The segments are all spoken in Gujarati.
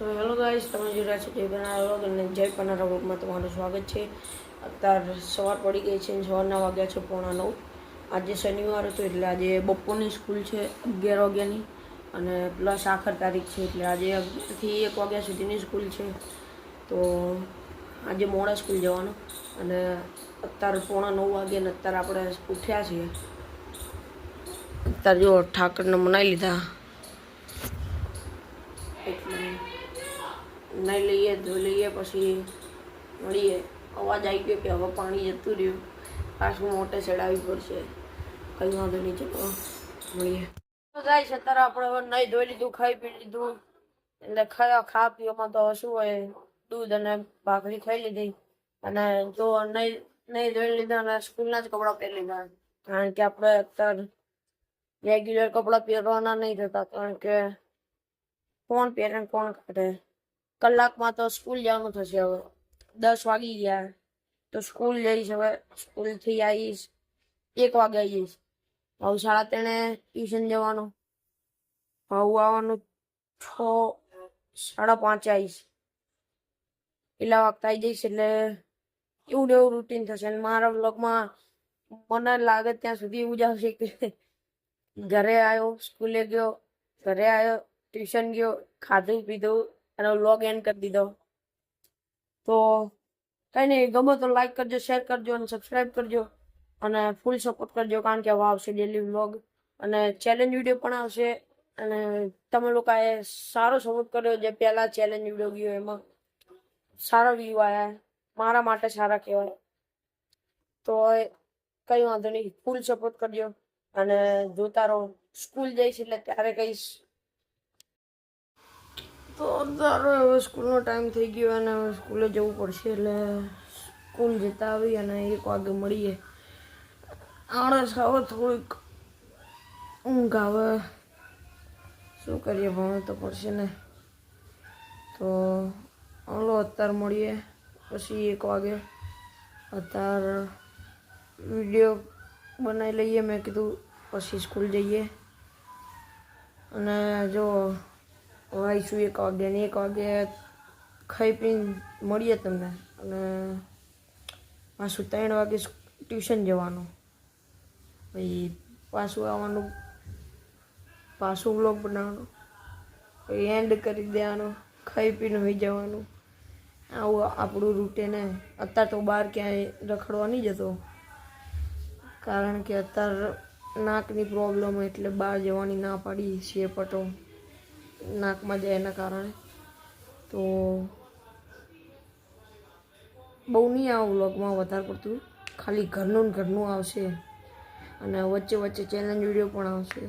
સો હેલો ગાઈસ, તમે જોઈ રહ્યા છો જય બનારા વ્લોગ અને જય બનારા વ્લોગમાં તમારું સ્વાગત છે. અત્યારે સવાર પડી ગઈ છે અને સવારના વાગ્યા છે 9:45. આજે શનિવાર હતો એટલે આજે બપોરની સ્કૂલ છે 11 વાગ્યાની અને પ્લસ આખર તારીખ છે એટલે આજે 11 થી 1 વાગ્યા સુધીની સ્કૂલ છે. તો આજે મોડા સ્કૂલ જવાનું અને અત્યારે 9:45 વાગે અને અત્યારે આપણે ઉઠ્યા છીએ. અત્યારે જો ઠાકરને મનાવી લીધા એટલે નહીં લઈએ ધોઈ લઈએ પછી મળીએ. અવાજ આવી ગયો કે હવે પાણી જતું રહ્યું, પાછું મોટે ચડાવવી પડશે. કંઈ વાંધો નહીં, ચલો મળીએ. ગાઈસ અત્યારે આપણે હવે નહીં ધોઈ લીધું, ખાઈ પી લીધું એટલે ખા પીવામાં તો શું હોય, દૂધ અને ભાખરી ખાઈ લીધી અને જો નહીં ધોઈ લીધા અને સ્કૂલના જ કપડાં પહેરી લીધા. કારણ કે આપણે અત્યારે રેગ્યુલર કપડાં પહેરવાના નહીં થતા, કારણ કે કોણ પહેરે કોણ કાઢે. કલાકમાં તો સ્કૂલ જવાનું થશે. હવે 10 વાગી ગયા તો સ્કૂલ જઈશ. હવે સ્કૂલથી આવીશ 1 વાગે જઈશ. હવે 3:30 ટ્યુશન જવાનું. હવે આવવાનું 6:30 આવીશ. એટલા વખત આવી જઈશ એટલે એવું ને એવું રૂટીન થશે. અને મારા વ્લોગમાં મને લાગે ત્યાં સુધી એવું જ આવશે કે ઘરે આવ્યો, સ્કૂલે ગયો, ઘરે આવ્યો, ટ્યુશન ગયો, ખાધું પીધું અને વ્લોગ એન્ડ કરી દીધો. તો કંઈ નહીં, ગમે તો લાઈક કરજો, શેર કરજો અને સબસ્ક્રાઈબ કરજો અને ફૂલ સપોર્ટ કરજો. કારણ કે હવે આવશે ડેલી વ્લોગ અને ચેલેન્જ વિડીયો પણ આવશે. અને તમે લોકોએ સારો સપોર્ટ કર્યો. જે પહેલા ચેલેન્જ વિડીયો ગયો એમાં સારા વ્યૂ આવ્યા, મારા માટે સારા કહેવાય. તો કંઈ વાંધો નહીં, ફૂલ સપોર્ટ કરજો અને જોતા રહો. સ્કૂલ જઈશ એટલે ત્યારે કહીશ. તો અત્યારે હવે સ્કૂલનો ટાઈમ થઈ ગયો અને હવે સ્કૂલે જવું પડશે એટલે સ્કૂલ જતા આવી અને 1 વાગે મળીએ. આળસ આવે, થોડીક ઊંઘ આવે, શું કરીએ, ભણવું તો પડશે ને. તો હાલો અત્યારે મળીએ પછી 1 વાગે. અત્યારે વિડીયો બનાવી લઈએ, મેં કીધું પછી સ્કૂલ જઈએ. અને જો આવીશું 1 વાગે ને 1 વાગે ખાઈ પીને મળીએ તમને. અને પાછું 3 વાગે ટ્યુશન જવાનું, પછી પાછું આવવાનું, પાછું વ્લોગ બનાવવાનો, પછી એન્ડ કરી દેવાનો, ખાઈ પીને હોઈ જવાનું. આવું આપણું રૂટીન. અત્યારે તો બહાર ક્યાંય રખડવા નહીં જતો, કારણ કે અત્યારે નાકની પ્રોબ્લેમ એટલે બહાર જવાની ના પાડી છે. પટો નાકમાં જાય એના કારણે. તો બહુ નહીં આવું વ્લોગમાં વધારે પડતું, ખાલી ઘરનું આવશે અને વચ્ચે વચ્ચે ચેલેન્જ વિડીયો પણ આવશે.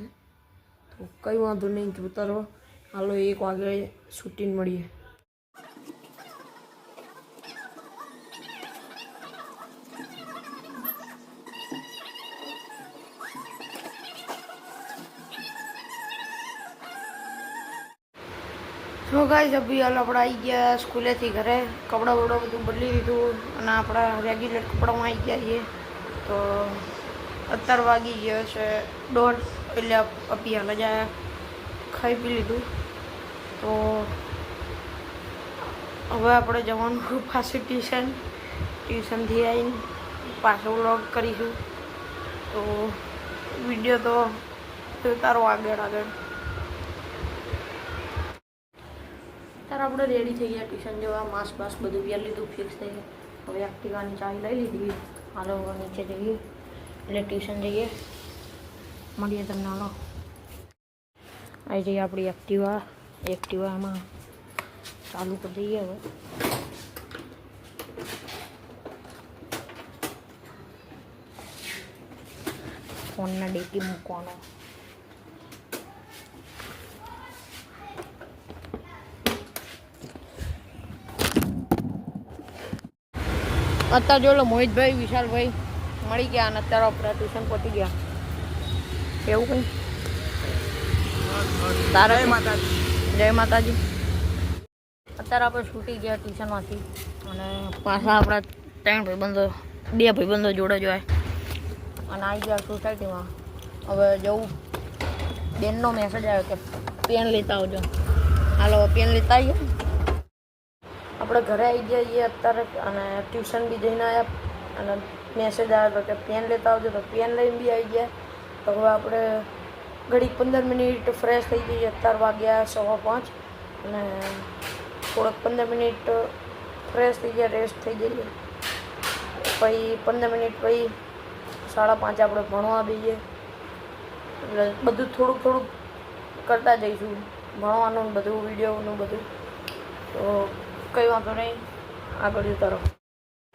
તો કંઈ વાંધો નહીં, જોતા રહો. હાલો 1 વાગે છૂટીને મળીએ. તો ગાઈસ અભી હાલ આપણે આવી ગયા સ્કૂલેથી ઘરે. કપડાં બપડા બધું બદલી દીધું અને આપણા રેગ્યુલર કપડામાં આવી ગયા છીએ. તો અત્યારે વાગી ગયો છે 1:30 એટલે અભી હાલ જ ખાઈ પી લીધું. તો હવે આપણે જવાનું પાછું ટ્યુશનથી આવીને પાછો વ્લોગ કરીશું. તો વિડીયો તો જોતા રહો આગળ. ત્યારે આપણે રેડી થઈ ગયા ટ્યુશન જવા. માસ્ક બાસ્ક બધું પહેરી લીધું, ફિક્સ થઈ ગયા. હવે એક્ટિવાની ચાવી લઈ લીધી. હાલો હવે નીચે જઈએ એટલે ટ્યુશન જઈએ. મળીએ તમને. હાલો આવી જઈએ આપણી એક્ટિવામાં ચાલુ કરી દઈએ. હવે ફોનના ડેકી મૂકવાનો. અત્યારે જો મોહિતભાઈ, વિશાલભાઈ મળી ગયા અને અત્યારે આપણે ટ્યુશન પહોંચી ગયા. એવું કંઈ તારે જય માતાજી. અત્યારે આપણે છૂટી ગયા ટ્યુશનમાંથી અને પાછા આપણા 2 ભાઈબંધો જોડે જોવાય અને આવી ગયા સોસાયટીમાં. હવે જવું, બેનનો મેસેજ આવ્યો કે પેન લેતા આવજો. હાલો પેન લેતા આવીએ. આપણે ઘરે આવી ગયા છીએ અત્યારે અને ટ્યુશન બી જઈને આવ્યા અને મેસેજ આવ્યો હતો કે પેન લેતા આવજો, તો પેન લઈને બી આવી ગયા. તો હવે આપણે ઘડીક 15 મિનિટ ફ્રેશ થઈ જઈએ. અત્યારે વાગ્યા 5:15 અને થોડોક 15 મિનિટ ફ્રેશ થઈ ગયા, રેસ્ટ થઈ જઈએ. પછી 15 મિનિટ પછી 5:30 આપણે ભણવા બેસીએ. એટલે બધું થોડુંક કરતા જઈશું, ભણવાનું બધું, વિડીયોનું બધું. તો કંઈ વાંધો નહીં, આગળ જતા રહો.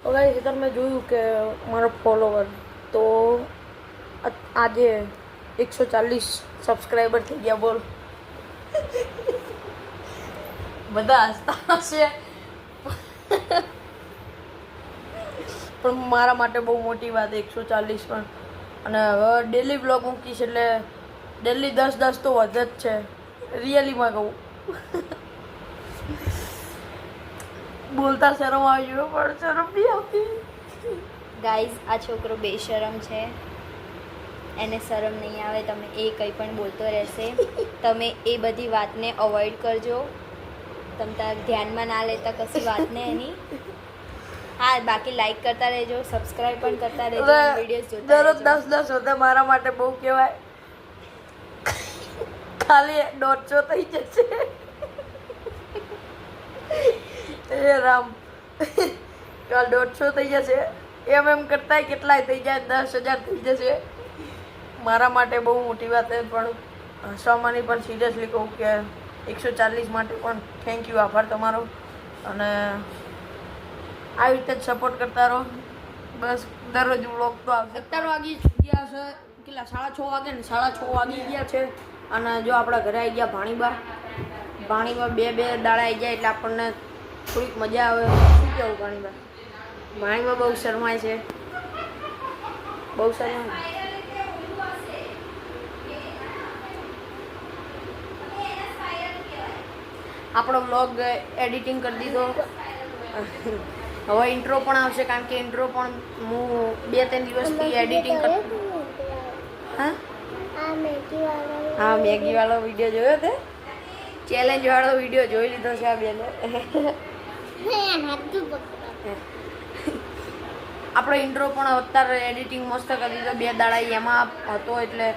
તો ગાઈસ તમે જોયું કે મારો ફોલોવર તો આજે 140 સબસ્ક્રાઈબર થઈ ગયા. બોલ, બધા હસતા હશે પણ મારા માટે બહુ મોટી વાત 140 પણ. અને હવે ડેલી બ્લોગ મૂકીશ એટલે ડેલી 10 તો વધે જ છે, રિયલીમાં કહું. બોલતા શરમ આવી ગયો પણ શરમ નહીં આવતી. ગાઈઝ, આ છોકરો બેશરમ છે, એને શરમ નહીં આવે. તમે એ કંઈ પણ બોલતો રહેશે, તમે એ બધી વાતને અવોઇડ કરજો. તમે તાર ધ્યાનમાં ના લેતા કશી વાતને એની. હા, બાકી લાઈક કરતા રહેજો, સબસ્ક્રાઈબ પણ કરતા રહેજો, વિડીયોઝ જોતા દરરોજ 10 હોતે મારા માટે બહુ કહેવાય. ખાલી 150 થઈ જશે. એ રામ, 150 થઈ જશે. એમ કરતા કેટલાય થઈ જાય, 10,000 થઈ જશે. મારા માટે બહુ મોટી વાત છે. પણ હસવાની પણ સિરિયસલી કહું કે 140 માટે પણ થેન્ક યુ, આભાર તમારો. અને આવી રીતે જ સપોર્ટ કરતા રહો. બસ દરરોજ વ્લોગ તો આવશે. 17 વાગી ગયા છે, કેટલા 6:30 વાગે ને 6:30 વાગી ગયા છે. અને જો આપણા ઘરે આવી ગયા ભાણીબા બે દાડા આવી જાય એટલે આપણને થોડીક મજા આવે. શું કહેવું ભાણીબા બહુ શરમાય છે, બહુ શરમાય. આપણો વ્લોગ એડિટિંગ કરી દીધો. હવે ઇન્ટ્રો પણ આવશે, કારણ કે ઇન્ટ્રો પણ હું 2-3 દિવસથી એડિટિંગ કરતો. હા, મેગી વાળો વિડીયો જોયો તે, ચેલેન્જ વાળો વિડીયો જોઈ લીધો છે આ બેને. આપણો ઇન્ટ્રો પણ અત્યારે એડિટિંગ મસ્ત કરી દીધો. 2 દાડા એમાં હતો એટલે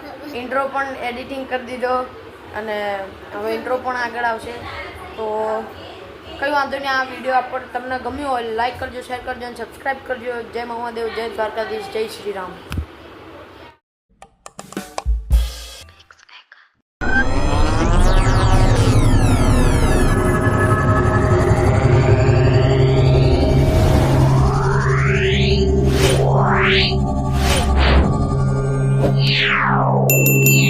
ઇન્ટ્રો પણ એડિટિંગ કરી દીધો. અને હવે ઇન્ટ્રો પણ આગળ આવશે. તો કંઈ વાંધો નહીં. આ વિડીયો આપણને તમને ગમ્યો હોય લાઈક કરજો, શેર કરજો અને સબસ્ક્રાઈબ કરજો. જય મહાદેવ, જય દ્વારકાધીશ, જય શ્રી રામ. Meow.